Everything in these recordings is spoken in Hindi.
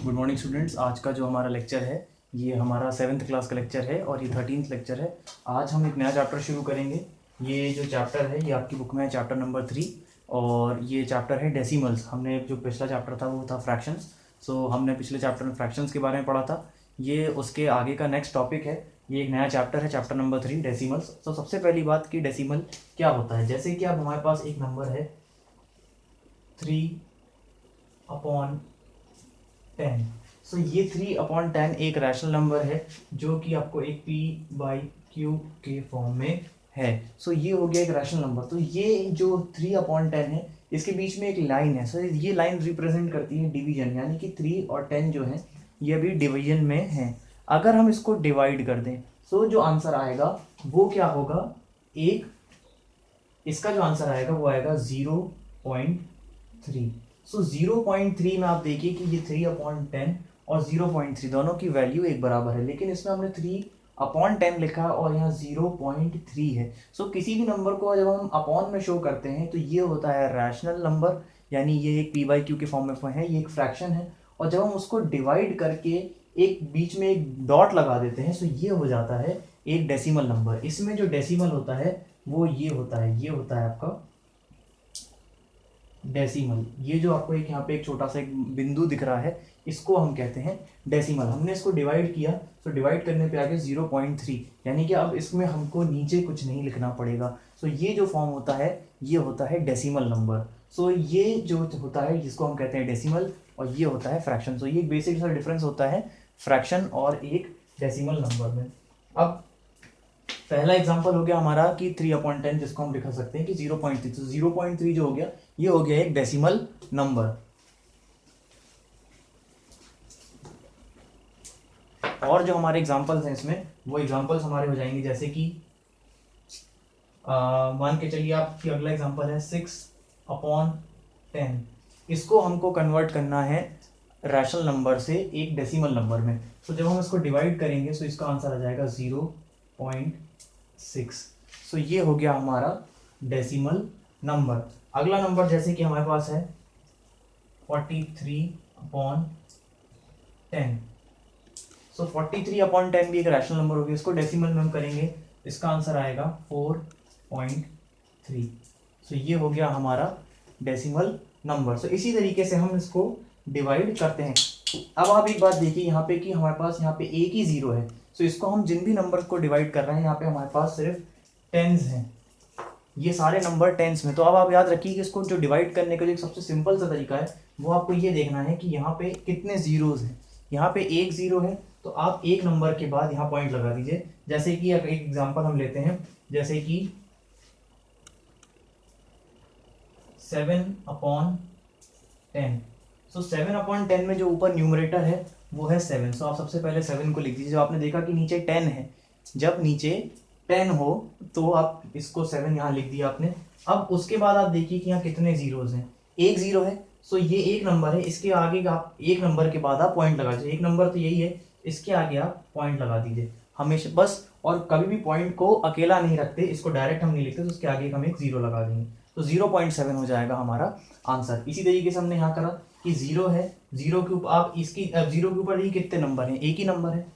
Good morning students. आज का जो हमारा लेक्चर है ये हमारा 7th क्लास का लेक्चर है और ये 13th लेक्चर है। आज हम एक नया चैप्टर शुरू करेंगे। ये जो चैप्टर है ये आपकी बुक में है चैप्टर नंबर 3 और ये चैप्टर है डेसिमल्स। हमने जो पिछला चैप्टर था वो था फ्रैक्शंस। सो हमने पिछले चैप्टर में फ्रैक्शंस के बारे में पढ़ा था। ये उसके आगे का नेक्स्ट टॉपिक है। ये एक नया चैप्टर है, चैप्टर नंबर 3 डेसिमल्स। तो सबसे पहली बात कि डेसिमल क्या होता है। जैसे कि अब हमारे पास एक नंबर है 3/10। सो ये 3/10 एक रैशनल नंबर है जो कि आपको एक p/q के फॉर्म में है। सो ये हो गया एक रैशनल नंबर। तो ये जो 3/10 है इसके बीच में एक लाइन है। सो ये लाइन रिप्रेजेंट करती है डिवीजन, यानी कि 3 और 10 जो है ये अभी डिवीजन में है। अगर हम इसको डिवाइड कर दें सो जो आंसर आएगा वो क्या होगा, एक इसका जो आंसर आएगा वो आएगा 0.3। सो 0.3 में आप देखिए कि ये 3/10 और 0.3 दोनों की वैल्यू एक बराबर है, लेकिन इसमें हमने 3/10 लिखा और यहाँ 0.3 है। सो किसी भी नंबर को जब हम अपॉन में शो करते हैं तो ये होता है रैशनल नंबर, यानी ये एक p/q के फॉर्म में है, ये एक फ्रैक्शन है। और जब हम उसको डिवाइड करके एक बीच में एक डॉट लगा देते हैं तो ये हो जाता है एक डेसिमल नंबर। इसमें जो डेसिमल होता है वो ये होता है आपका डेसिमल। ये जो आपको एक यहाँ पे एक छोटा सा एक बिंदु दिख रहा है इसको हम कहते हैं डेसिमल। हमने इसको डिवाइड किया तो डिवाइड करने पे आ गया 0.3, यानी कि अब इसमें हमको नीचे कुछ नहीं लिखना पड़ेगा। सो ये जो फॉर्म होता है ये होता है डेसिमल नंबर। सो ये जो होता है जिसको हम कहते हैं डेसिमल और ये होता है फ्रैक्शन। सो ये बेसिक सा डिफरेंस होता है फ्रैक्शन और एक डेसिमल नंबर में। अब पहला एग्जांपल हो गया हमारा कि 3/10 जिसको हम लिख सकते हैं कि 0.3। तो 0.3 जो हो गया ये हो गया एक डेसिमल नंबर। और जो हमारे एग्जांपल्स हैं इसमें वो एग्जांपल्स हमारे हो जाएंगे जैसे कि मान के चलिए आपकी अगला एग्जांपल है 6/10। इसको हमको कन्वर्ट करना है रैशनल नंबर से एक डेसिमल नंबर में। तो जब हम इसको डिवाइड करेंगे तो इसका आंसर आ जाएगा 0.6। सो ये हो गया हमारा डेसिमल नंबर। अगला नंबर जैसे कि हमारे पास है 43/10। सो 43/10 भी एक रैशनल नंबर होगी। इसको डेसिमल में हम करेंगे, इसका आंसर आएगा 4.3। सो ये हो गया हमारा डेसिमल नंबर। सो इसी तरीके से हम इसको डिवाइड करते हैं। अब आप एक बात देखिए यहाँ पे कि हमारे पास यहाँ पे एक ही जीरो है। सो इसको हम जिन भी नंबर को डिवाइड कर रहे हैं यहाँ पे हमारे पास सिर्फ टेंस हैं, ये सारे नंबर टेंस में। तो अब आप याद रखिए कि इसको जो डिवाइड करने का जो सबसे सिंपल सा तरीका है वो आपको ये देखना है कि यहाँ पे कितने जीरोज हैं। यहाँ पे एक जीरो है तो आप एक नंबर के बाद यहाँ पॉइंट लगा दीजिए। जैसे कि एक एग्जांपल हम लेते हैं जैसे कि 7/10। सो 7/10 में जो ऊपर न्यूमरेटर है वो है 7। सो आप सबसे पहले 7 को लिख दीजिए। जब आपने देखा कि नीचे 10 है, जब नीचे 10 हो तो आप इसको 7 यहाँ लिख दिया आपने। अब उसके बाद आप देखिए कि यहाँ कितने जीरोज हैं, एक जीरो है। सो ये एक नंबर है, इसके आगे आप एक नंबर के बाद आप पॉइंट लगा दीजिए। एक नंबर तो यही है, इसके आगे आप पॉइंट लगा दीजिए हमेशा बस। और कभी भी पॉइंट को अकेला नहीं रखते, इसको डायरेक्ट हम नहीं लिखते, तो उसके आगे हम एक जीरो लगा देंगे। तो 0.7 हो जाएगा हमारा आंसर। इसी तरीके से हमने यहाँ करा कि जीरो है, जीरो के ऊपर आप इसकी जीरो के ऊपर ही कितने नंबर हैं, एक ही नंबर है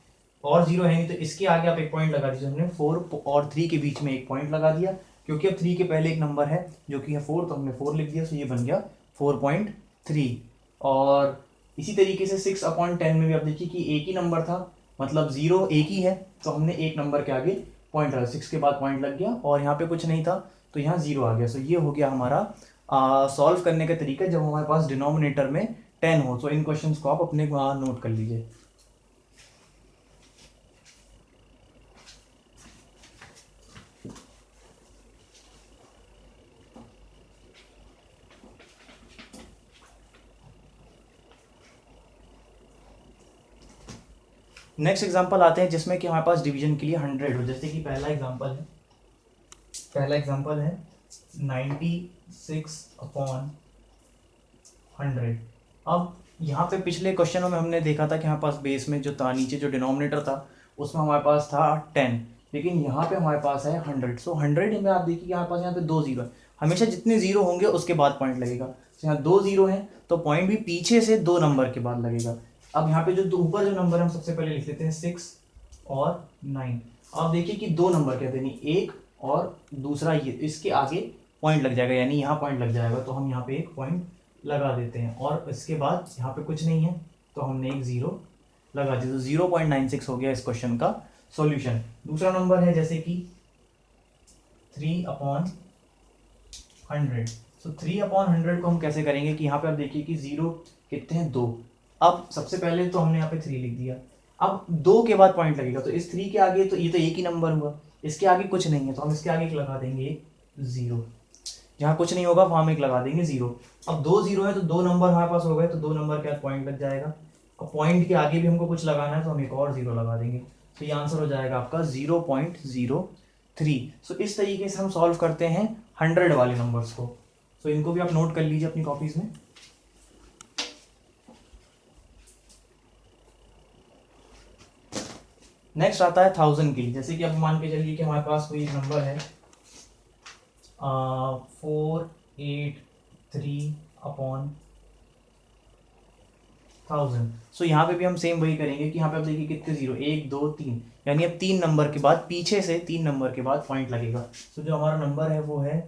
और जीरो है नहीं, तो इसके आगे आप एक पॉइंट लगा दीजिए। हमने 4 और 3 के बीच में एक पॉइंट लगा दिया, क्योंकि अब 3 के पहले एक नंबर है जो कि है 4, तो हमने 4 लिख दिया। तो ये बन गया 4.3। और इसी तरीके से 6/10 में भी आप देखिए कि एक ही नंबर था, मतलब जीरो एक ही है, तो हमने एक नंबर के आगे पॉइंट लगा, 6 के बाद पॉइंट लग गया और यहाँ पे कुछ नहीं था तो यहाँ जीरो आ गया। सो ये हो गया हमारा सॉल्व करने का तरीका जब हमारे पास डिनोमिनेटर में 10 हो। तो इन क्वेश्चंस को आप अपने नोट कर लीजिए। नेक्स्ट एग्जांपल आते हैं जिसमें कि हमारे पास डिवीजन के लिए 100 हो। जैसे कि पहला एग्जांपल है 96/100। अब यहाँ पे पिछले क्वेश्चनों में हमने देखा था कि हमारे पास बेस में जो था, नीचे जो डिनोमिनेटर था उसमें हमारे पास था 10, लेकिन यहाँ पे हमारे पास है 100। सो 100 में आप देखिए कि हमारे पास यहाँ पे 2 जीरो है। हमेशा जितने जीरो होंगे उसके बाद पॉइंट लगेगा। तो यहाँ 2 जीरो हैं तो पॉइंट भी पीछे से 2 नंबर के बाद लगेगा। अब यहाँ पे जो ऊपर जो नंबर हम सबसे पहले लिख लेते हैं 6 और 9। अब देखिए कि दो नंबर कहते हैं, एक और दूसरा ये, इसके आगे पॉइंट लग जाएगा, यानी यहाँ पॉइंट लग जाएगा, तो हम यहाँ पे एक पॉइंट लगा देते हैं। और इसके बाद यहाँ पे कुछ नहीं है तो हमने एक 0 लगा दिया, तो 0.96 हो गया इस क्वेश्चन का सॉल्यूशन। दूसरा नंबर है जैसे कि 3/100। तो 3/100 को हम कैसे करेंगे कि यहाँ पे आप देखिए कि 0 कितने हैं, 2। अब सबसे पहले तो हमने यहाँ पे 3 लिख दिया, अब 2 के बाद पॉइंट लगेगा, तो इस 3 के आगे तो ये तो एक ही नंबर हुआ, इसके आगे कुछ नहीं है तो हम इसके आगे एक लगा देंगे, एक 0। जहाँ कुछ नहीं होगा वहाँ हम एक लगा देंगे 0। अब 2 0 है तो 2 नंबर हमारे पास हो गए, तो 2 नंबर के बाद पॉइंट लग जाएगा। अब पॉइंट के आगे भी हमको कुछ लगाना है तो हम एक और 0 लगा देंगे, तो ये आंसर हो जाएगा आपका 0.03। सो इस तरीके से हम सॉल्व करते हैं 100 वाले नंबर्स को। सो इनको भी आप नोट कर लीजिए अपनी कॉपीज में। नेक्स्ट आता है 1000 के लिए। जैसे कि अब मान के चलिए कि हमारे पास कोई एक नंबर है 483/1000। सो यहाँ पे भी हम सेम वही करेंगे कि यहाँ पे आप देखिए कितने 0, 1 2 3, यानी अब 3 नंबर के बाद पीछे से 3 नंबर के बाद पॉइंट लगेगा। सो जो हमारा नंबर है वो है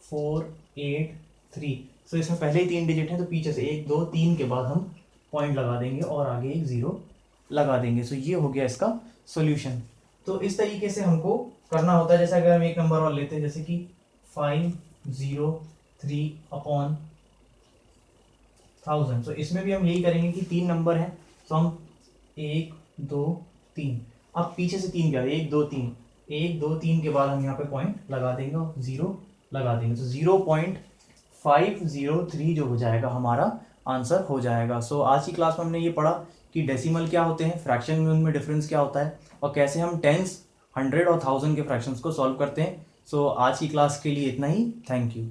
483। सो इसमें पहले ही 3 डिजिट है तो पीछे से 1 2 3 के बाद हम पॉइंट लगा देंगे और आगे एक 0 लगा देंगे। सो ये हो गया इसका सॉल्यूशन। तो इस तरीके से हमको करना होता है। जैसे अगर हम एक नंबर और लेते हैं जैसे कि 503/1000। तो इसमें भी हम यही करेंगे कि 3 नंबर हैं तो हम 1 2 3, अब पीछे से 3 क्या 1 2 3, 1 2 3 के बाद हम यहाँ पे पॉइंट लगा देंगे और 0 लगा देंगे, तो 0.503 जो हो जाएगा हमारा आंसर हो जाएगा। सो आज की क्लास में हमने ये पढ़ा कि डेसिमल क्या होते हैं, फ्रैक्शन में उनमें डिफरेंस क्या होता है, और कैसे हम टेंस, 100 और 1000 के फ्रैक्शंस को सॉल्व करते हैं। सो आज की क्लास के लिए इतना ही। Thank you.